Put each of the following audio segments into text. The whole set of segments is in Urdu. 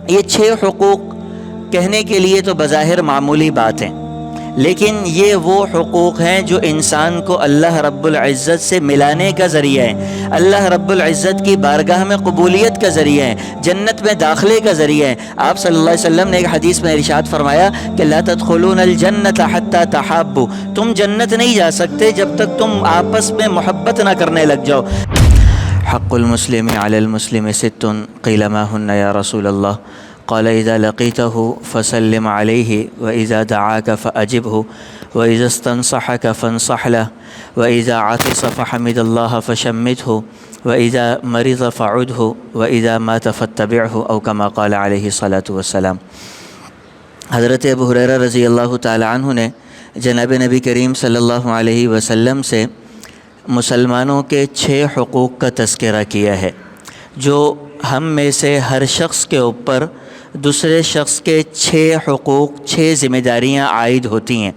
یہ 6 حقوق کہنے کے لیے تو بظاہر معمولی بات ہیں، لیکن یہ وہ حقوق ہیں جو انسان کو اللہ رب العزت سے ملانے کا ذریعہ ہے، اللہ رب العزت کی بارگاہ میں قبولیت کا ذریعہ ہے، جنت میں داخلے کا ذریعہ ہے۔ آپ صلی اللہ علیہ وسلم نے ایک حدیث میں ارشاد فرمایا کہ لا تدخلون الجنت حتی تحابوا، تم جنت نہیں جا سکتے جب تک تم آپس میں محبت نہ کرنے لگ جاؤ۔ حق المسلم علی المسلم 6 قیل ما ہن یا رسول اللہ قال اذا لقيته فسلم عليه واذا دعاك فاجبه واذا استنصحك فانصح له واذا عطس فحمد الله فشمته واذا مرض فعده واذا مات فاتبعه او كما قال عليه الصلاة والسلام۔ حضرت ابو ہریرہ رضی اللہ تعالی عنہ نے جناب نبی کریم صلی اللہ علیہ وسلم سے مسلمانوں کے 6 حقوق کا تذکرہ کیا ہے، جو ہم میں سے ہر شخص کے اوپر دوسرے شخص کے 6 حقوق 6 ذمہ داریاں عائد ہوتی ہیں،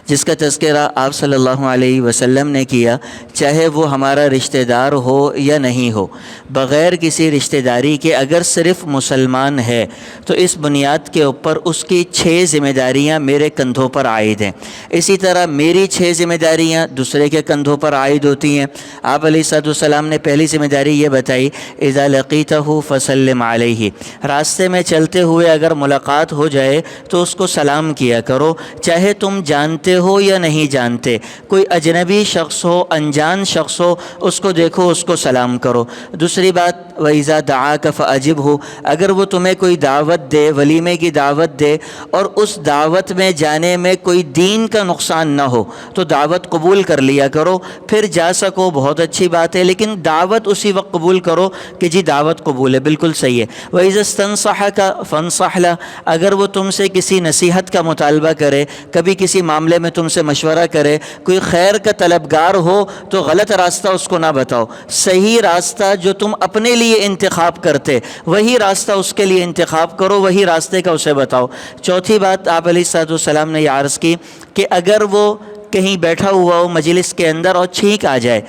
جس کا تذکرہ آپ صلی اللہ علیہ وسلم نے کیا، چاہے وہ ہمارا رشتہ دار ہو یا نہیں ہو، بغیر کسی رشتہ داری کے اگر صرف مسلمان ہے تو اس بنیاد کے اوپر اس کی 6 ذمہ داریاں میرے کندھوں پر عائد ہیں۔ اسی طرح میری 6 ذمہ داریاں دوسرے کے کندھوں پر عائد ہوتی ہیں۔ آپ علیہ الصلوۃ والسلام نے پہلی ذمہ داری یہ بتائی، اذا لقیتہ فسلم علیہ، راستے میں چلتے ہوئے اگر ملاقات ہو جائے تو اس کو سلام کیا کرو، چاہے تم جانتے ہو یا نہیں جانتے، کوئی اجنبی شخص ہو، انجان شخص ہو، اس کو دیکھو، اس کو سلام کرو۔ دوسری بات، وَإِذَا دَعَاكَ فَأَجِبْهُ، اگر وہ تمہیں کوئی دعوت دے، ولیمے کی دعوت دے، اور اس دعوت میں جانے میں کوئی دین کا نقصان نہ ہو تو دعوت قبول کر لیا کرو، پھر جا سکو بہت اچھی بات ہے، لیکن دعوت اسی وقت قبول کرو کہ جی دعوت قبول ہے، بالکل صحیح ہے۔ وَإِذَا اسْتَنصَحَكَ فَانصَحْ لَهُ، اگر وہ تم سے کسی نصیحت کا مطالبہ کرے، کبھی کسی معاملے میں تم سے مشورہ کرے، کوئی خیر کا طلبگار ہو تو غلط راستہ اس کو نہ بتاؤ، صحیح راستہ جو تم اپنے لیے انتخاب کرتے وہی راستہ اس کے لیے انتخاب کرو، وہی راستے کا اسے بتاؤ۔ چوتھی بات آپ علیہ الصلوۃ والسلام نے یہ عرض کی کہ اگر وہ کہیں بیٹھا ہوا ہو مجلس کے اندر اور چھینک آ جائے،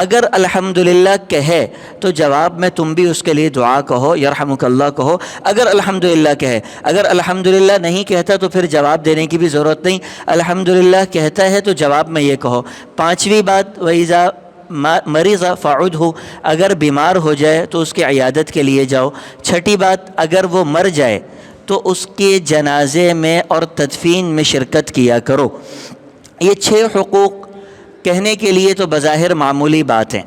اگر الحمدللہ کہے تو جواب میں تم بھی اس کے لیے دعا کہو، یرحمک اللہ کہو، اگر الحمدللہ کہے۔ اگر الحمدللہ نہیں کہتا تو پھر جواب دینے کی بھی ضرورت نہیں، الحمدللہ کہتا ہے تو جواب میں یہ کہو۔ 5ویں بات، وَإِذَا مریض فعدہ، اگر بیمار ہو جائے تو اس کی عیادت کے لیے جاؤ۔ 6ٹھی بات، اگر وہ مر جائے تو اس کے جنازے میں اور تدفین میں شرکت کیا کرو۔ یہ 6 حقوق کہنے کے لیے تو بظاہر معمولی بات ہیں،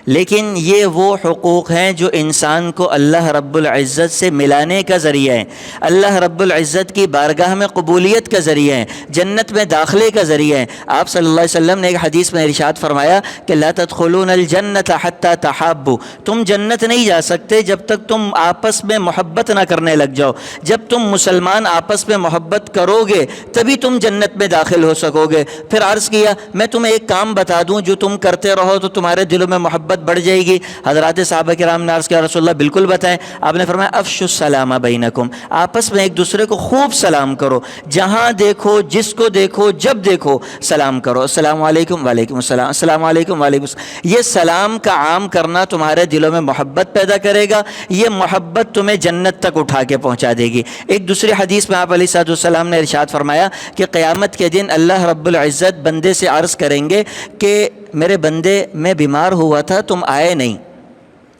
لیکن یہ وہ حقوق ہیں جو انسان کو اللہ رب العزت سے ملانے کا ذریعہ ہیں، اللہ رب العزت کی بارگاہ میں قبولیت کا ذریعہ ہیں، جنت میں داخلے کا ذریعہ ہیں۔ آپ صلی اللہ علیہ وسلم نے ایک حدیث میں ارشاد فرمایا کہ لا تدخلون الجنت حتی تحابوا، تم جنت نہیں جا سکتے جب تک تم آپس میں محبت نہ کرنے لگ جاؤ۔ جب تم مسلمان آپس میں محبت کرو گے تبھی تم جنت میں داخل ہو سکو گے۔ پھر عرض کیا، میں تمہیں ایک کام بتا دوں جو تم کرتے رہو تو تمہارے دلوں میں محبت بڑھ جائے گی۔ حضرات صحابہ کرام نے عرض کیا، رسول اللہ بالکل بتائیں۔ آپ نے فرمایا، افشوا السلام بینکم، آپس میں ایک دوسرے کو خوب سلام کرو، جہاں دیکھو، جس کو دیکھو، جب دیکھو سلام کرو، السلام علیکم، وعلیکم السلام، السلام علیکم، وعلیکم السلام۔ یہ سلام کا عام کرنا تمہارے دلوں میں محبت پیدا کرے گا، یہ محبت تمہیں جنت تک اٹھا کے پہنچا دے گی۔ ایک دوسری حدیث میں آپ علیہ الصلوۃ والسلام نے ارشاد فرمایا کہ قیامت کے دن اللہ رب العزت بندے سے عرض کریں گے کہ میرے بندے میں بیمار ہوا تھا تم آئے نہیں۔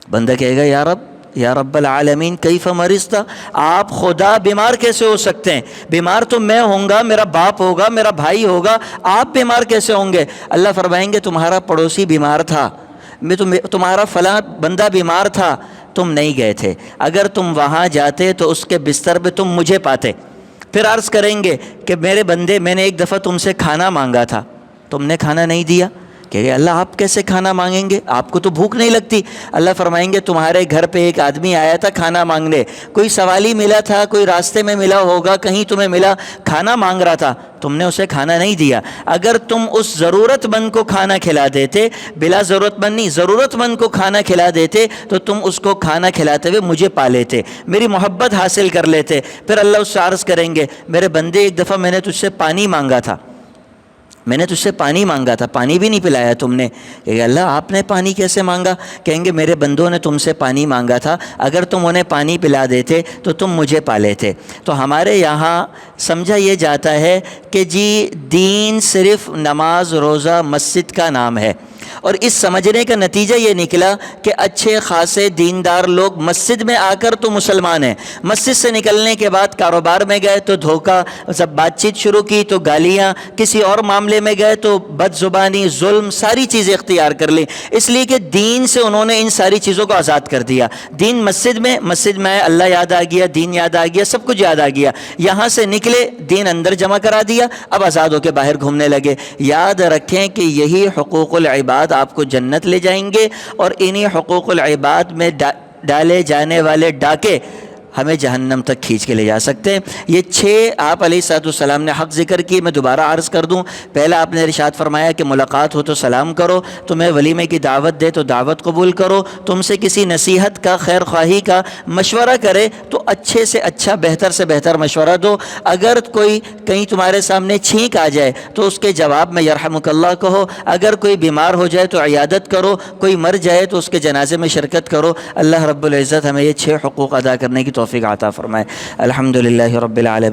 بندہ کہے گا، یا رب العالمین کیف مرضت، آپ خدا بیمار کیسے ہو سکتے ہیں؟ بیمار تو میں ہوں گا، میرا باپ ہوگا، میرا بھائی ہوگا، آپ بیمار کیسے ہوں گے؟ اللہ فرمائیں گے تمہارا پڑوسی بیمار تھا، تمہارا فلاں بندہ بیمار تھا، تم نہیں گئے تھے، اگر تم وہاں جاتے تو اس کے بستر پہ تم مجھے پاتے۔ پھر عرض کریں گے کہ میرے بندے، میں نے ایک دفعہ تم سے کھانا مانگا تھا، تم نے کھانا نہیں دیا۔ کہ اللہ آپ کیسے کھانا مانگیں گے، آپ کو تو بھوک نہیں لگتی؟ اللہ فرمائیں گے تمہارے گھر پہ ایک آدمی آیا تھا کھانا مانگنے، کوئی سوالی ملا تھا، کوئی راستے میں ملا ہوگا، کہیں تمہیں ملا، کھانا مانگ رہا تھا، تم نے اسے کھانا نہیں دیا۔ اگر تم اس ضرورت مند کو کھانا کھلا دیتے، بلا ضرورت مند نہیں، ضرورت مند کو کھانا کھلا دیتے تو تم اس کو کھانا کھلاتے ہوئے مجھے پا لیتے، میری محبت حاصل کر لیتے۔ پھر اللہ اس سے عرض کریں گے، میرے بندے ایک دفعہ میں نے تجھ سے پانی مانگا تھا، میں نے تجھ سے پانی مانگا تھا، پانی بھی نہیں پلایا تم نے۔ کہ اللہ آپ نے پانی کیسے مانگا؟ کہیں گے میرے بندوں نے تم سے پانی مانگا تھا، اگر تم انہیں پانی پلا دیتے تو تم مجھے پا لیتے۔ تو ہمارے یہاں سمجھا یہ جاتا ہے کہ جی دین صرف نماز روزہ مسجد کا نام ہے، اور اس سمجھنے کا نتیجہ یہ نکلا کہ اچھے خاصے دیندار لوگ مسجد میں آ کر تو مسلمان ہیں، مسجد سے نکلنے کے بعد کاروبار میں گئے تو دھوکہ، جب بات چیت شروع کی تو گالیاں، کسی اور معاملے میں گئے تو بد زبانی، ظلم، ساری چیزیں اختیار کر لی، اس لیے کہ دین سے انہوں نے ان ساری چیزوں کو آزاد کر دیا۔ دین مسجد میں آئے، اللہ یاد آ گیا، دین یاد آ گیا، سب کچھ یاد آ گیا، یہاں سے نکلے دین اندر جمع کرا دیا، اب آزاد ہو کے باہر گھومنے لگے۔ یاد رکھیں کہ یہی حقوق العباد آپ کو جنت لے جائیں گے، اور انہی حقوق العباد میں ڈالے جانے والے ڈاکے ہمیں جہنم تک کھینچ کے لے جا سکتے ہیں۔ یہ 6 آپ علیہ السلام نے حق ذکر کی، میں دوبارہ عرض کر دوں۔ پہلا آپ نے ارشاد فرمایا کہ ملاقات ہو تو سلام کرو، تمہیں ولیمے کی دعوت دے تو دعوت قبول کرو، تم سے کسی نصیحت کا، خیر خواہی کا مشورہ کرے تو اچھے سے اچھا، بہتر سے بہتر مشورہ دو۔ اگر کوئی کہیں تمہارے سامنے چھینک آ جائے تو اس کے جواب میں یرحمک اللہ کہو، اگر کوئی بیمار ہو جائے تو عیادت کرو، کوئی مر جائے تو اس کے جنازے میں شرکت کرو۔ اللہ رب العزت ہمیں یہ 6 حقوق ادا کرنے کی توفیق عطا فرمائے۔ الحمدللہ رب العالمین۔